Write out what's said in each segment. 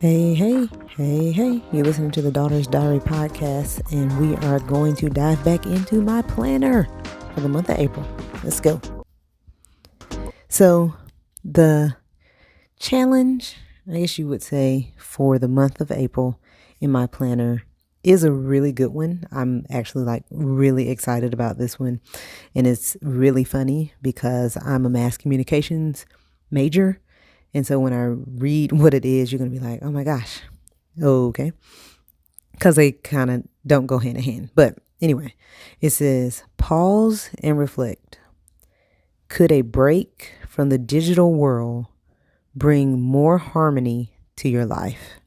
Hey. You're listening to the Daughter's Diary podcast, and we are going to dive back into my planner for the month of April. Let's go. So, the challenge, I guess you would say, for the month of April in my planner is a really good one. I'm actually really excited about this one, and it's really funny because I'm a mass communications major. And so when I read what it is, you're going to be like, oh my gosh, okay. Because they kind of don't go hand in hand. But anyway, it says, pause and reflect. Could a break from the digital world bring more harmony to your life?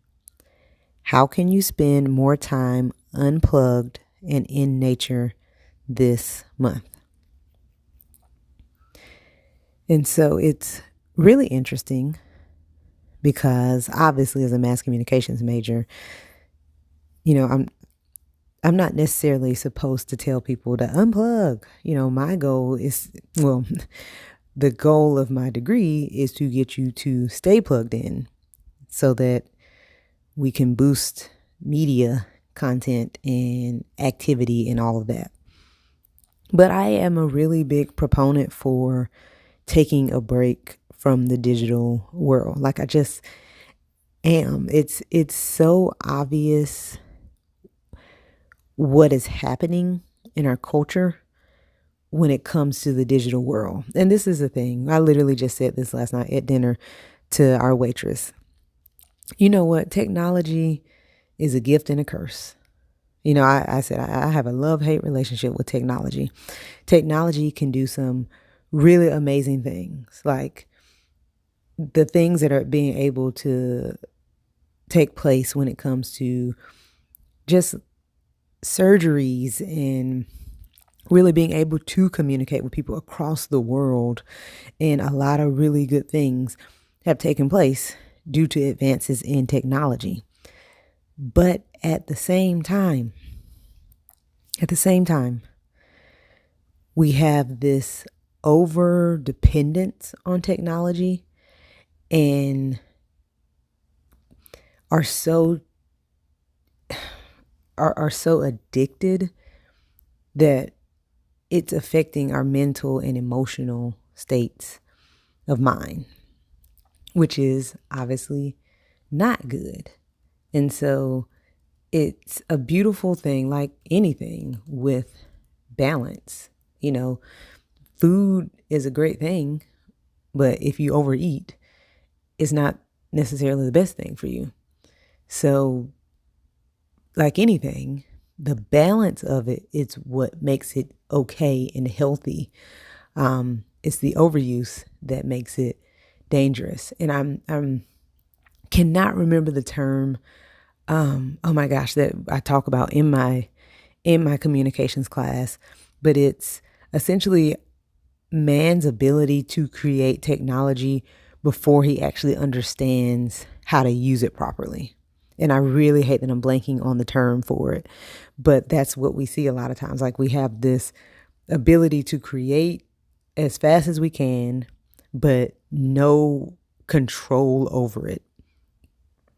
How can you spend more time unplugged and in nature this month? And so it's really interesting because obviously as a mass communications major, I'm not necessarily supposed to tell people to unplug. My goal is, the goal of my degree is to get you to stay plugged in so that we can boost media content and activity and all of that. But I am a really big proponent for taking a break from the digital world. I just am. It's so obvious what is happening in our culture when it comes to the digital world. And this is the thing. I literally just said this last night at dinner to our waitress. You know what? Technology is a gift and a curse. I said I have a love-hate relationship with technology. Technology can do some really amazing things, like the things that are being able to take place when it comes to just surgeries and really being able to communicate with people across the world. And a lot of really good things have taken place due to advances in technology. But at the same time, we have this over dependence on technology and are so addicted that it's affecting our mental and emotional states of mind, which is obviously not good. And so it's a beautiful thing, like anything, with balance. Food is a great thing, but if you overeat, it's not necessarily the best thing for you. So, like anything, the balance of it is what makes it okay and healthy. It's the overuse that makes it dangerous. And I'm cannot remember the term. Oh my gosh, that I talk about in my communications class, but it's essentially man's ability to create technology before he actually understands how to use it properly. And I really hate that I'm blanking on the term for it, but that's what we see a lot of times. Like, we have this ability to create as fast as we can, but no control over it.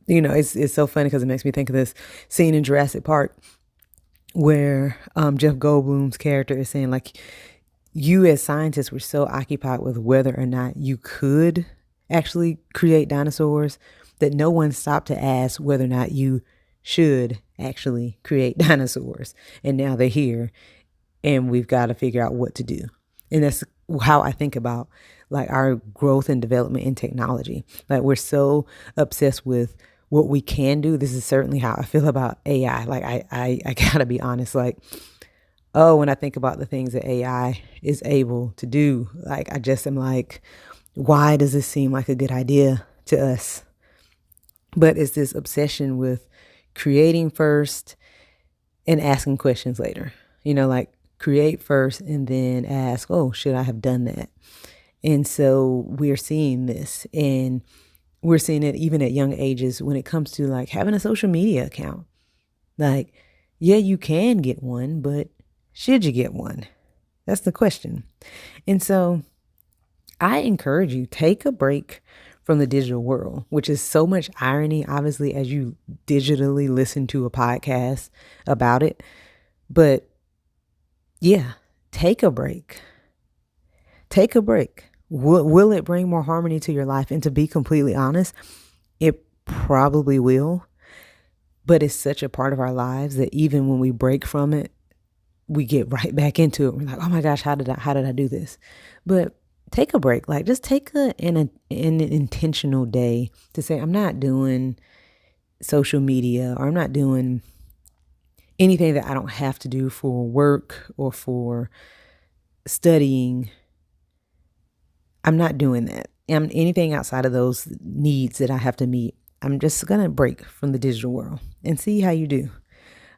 It's so funny because it makes me think of this scene in Jurassic Park where Jeff Goldblum's character is saying, like, you as scientists were so occupied with whether or not you could actually create dinosaurs that no one stopped to ask whether or not you should actually create dinosaurs. And now they're here and we've got to figure out what to do. And that's how I think about our growth and development in technology. We're so obsessed with what we can do. This is certainly how I feel about AI. I gotta be honest, when I think about the things that AI is able to do, I just am like, why does this seem like a good idea to us? But it's this obsession with creating first and asking questions later. Create first and then ask, oh, should I have done that? And so we're seeing this, and we're seeing it even at young ages when it comes to having a social media account. Yeah, you can get one, but should you get one? That's the question. And so I encourage you, take a break from the digital world, which is so much irony, obviously, as you digitally listen to a podcast about it. But yeah, take a break. Take a break. Will it bring more harmony to your life? And to be completely honest, it probably will. But it's such a part of our lives that even when we break from it, we get right back into it. We're like, oh my gosh, how did I do this? But take a break. Like, just take an intentional day to say, I'm not doing social media, or I'm not doing anything that I don't have to do for work or for studying. I'm not doing that. Anything outside of those needs that I have to meet, I'm just going to break from the digital world and see how you do.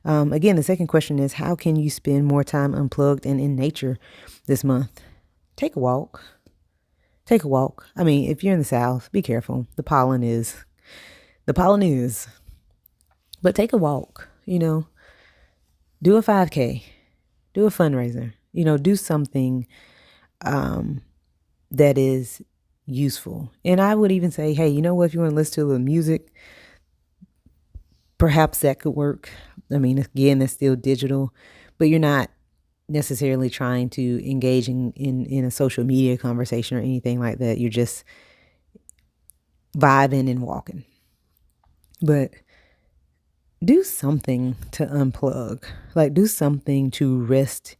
Again, the second question is, how can you spend more time unplugged and in nature this month? Take a walk. Take a walk. I mean, if you're in the South, be careful. The pollen is. But take a walk, do a 5K, do a fundraiser, do something that is useful. And I would even say, hey, you know what, if you want to listen to the music, perhaps that could work. I mean, again, that's still digital, but you're not necessarily trying to engage in a social media conversation or anything like that. You're just vibing and walking. But do something to unplug. Like, do something to rest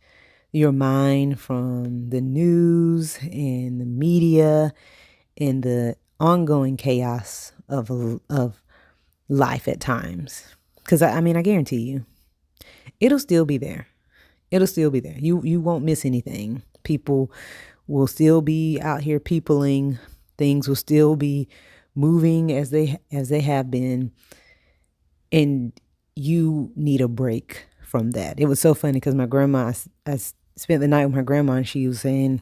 your mind from the news and the media and the ongoing chaos of life at times. Because I guarantee you, it'll still be there. It'll still be there. You won't miss anything. People will still be out here peopling. Things will still be moving as they have been. And you need a break from that. It was so funny because my grandma, I spent the night with my grandma, and she was saying,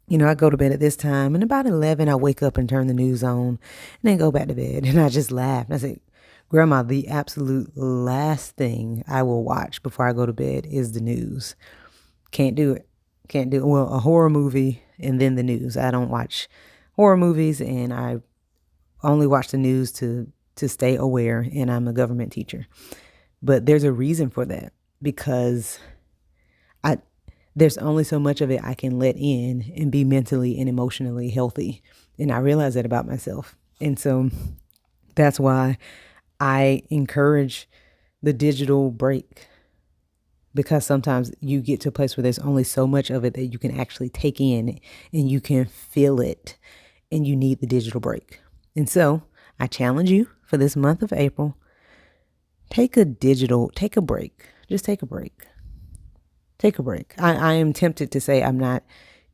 I go to bed at this time, and about 11, I wake up and turn the news on and then go back to bed. And I just laughed. I said, Grandma, the absolute last thing I will watch before I go to bed is the news. Can't do it. Well, a horror movie and then the news. I don't watch horror movies, and I only watch the news to stay aware, and I'm a government teacher. But there's a reason for that, because there's only so much of it I can let in and be mentally and emotionally healthy. And I realize that about myself. And so that's why I encourage the digital break, because sometimes you get to a place where there's only so much of it that you can actually take in and you can feel it, and you need the digital break. And so I challenge you for this month of April, take a break. Just take a break. Take a break. I am tempted to say I'm not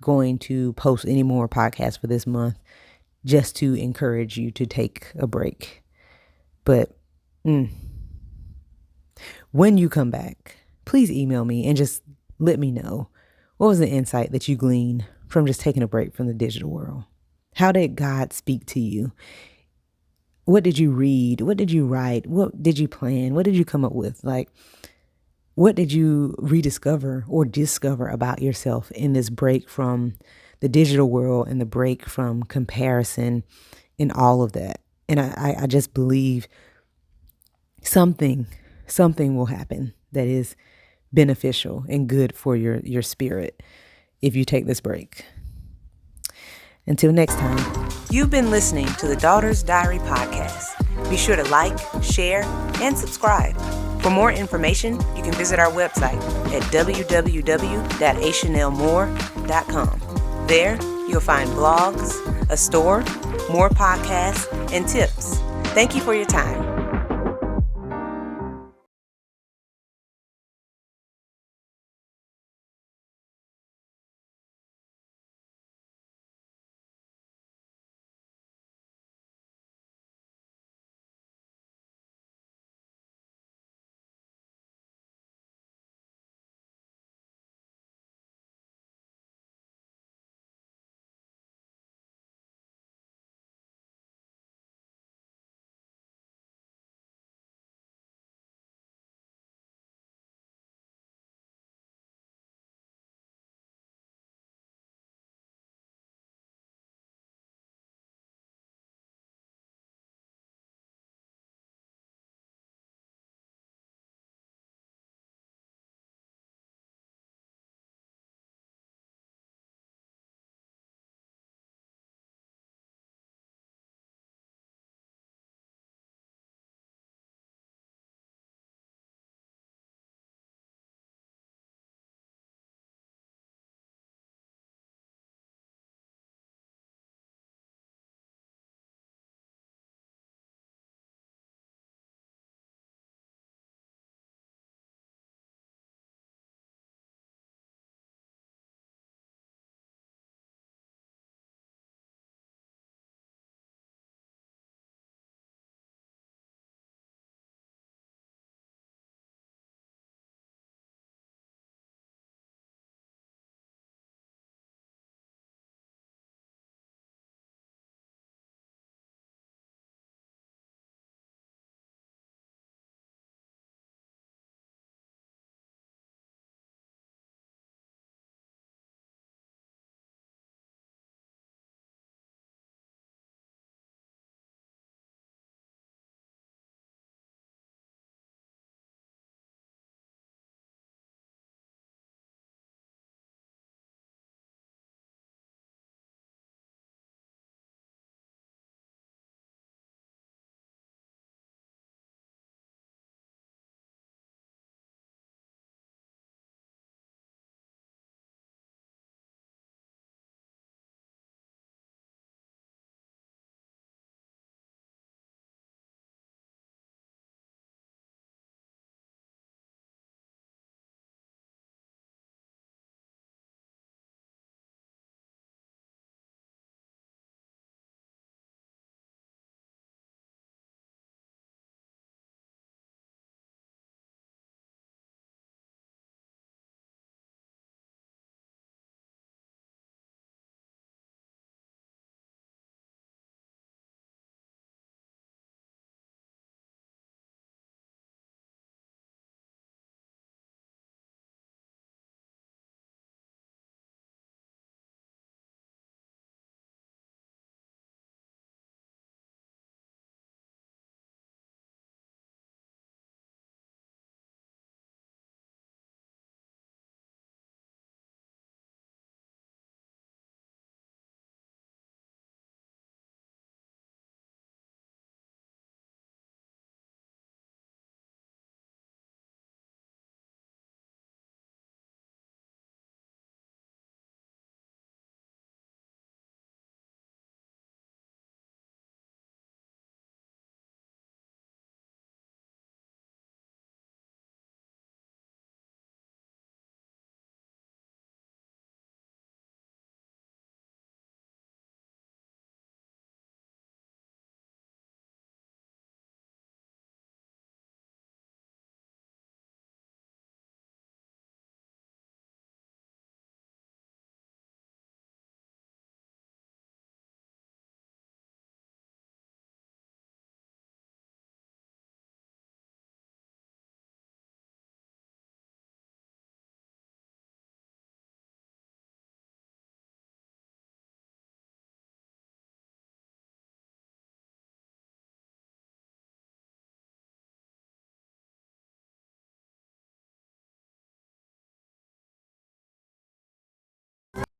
going to post any more podcasts for this month, just to encourage you to take a break. But when you come back, please email me and just let me know, what was the insight that you gleaned from just taking a break from the digital world? How did God speak to you? What did you read? What did you write? What did you plan? What did you come up with? Like, what did you rediscover or discover about yourself in this break from the digital world and the break from comparison and all of that? And I just believe something will happen that is beneficial and good for your spirit if you take this break. Until next time. You've been listening to the Daughter's Diary podcast. Be sure to like, share, and subscribe. For more information, you can visit our website at www.achanelmore.com. There, you'll find blogs, a store, more podcasts, and tips. Thank you for your time.